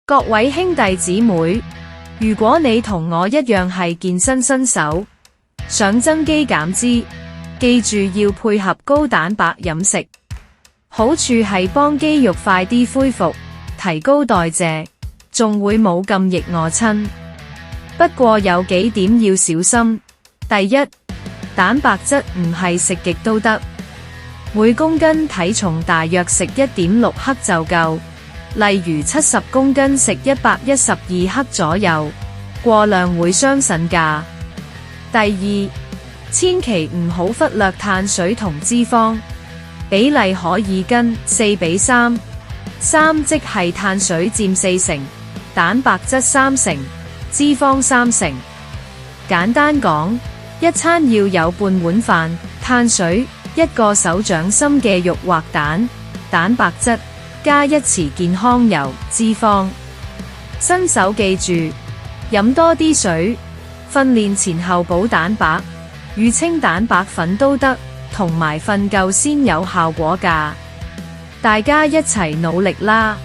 各位兄弟姊妹，如果你同我一樣係健身新手，想增肌減脂，記住要配合高蛋白飲食。好處係幫肌肉快啲恢復，提高代謝，仲會冇咁易餓親。不過有幾點要小心。第一，蛋白質唔係食極都得，每公斤體重大約食 1.6 克就夠。例如70公斤食112克左右，過量會傷腎㗎。第二，千祈唔好忽略碳水同脂肪，比例可以跟4:3，3即係碳水佔40%，蛋白質30%，脂肪30%。簡單講，一餐要有半碗飯，碳水1個手掌心嘅肉或蛋，蛋白質加1匙健康油、脂肪。新手記住，飲多啲水，訓練前後補蛋白，乳清蛋白粉都得，同埋瞓夠先有效果㗎。大家一齊努力啦！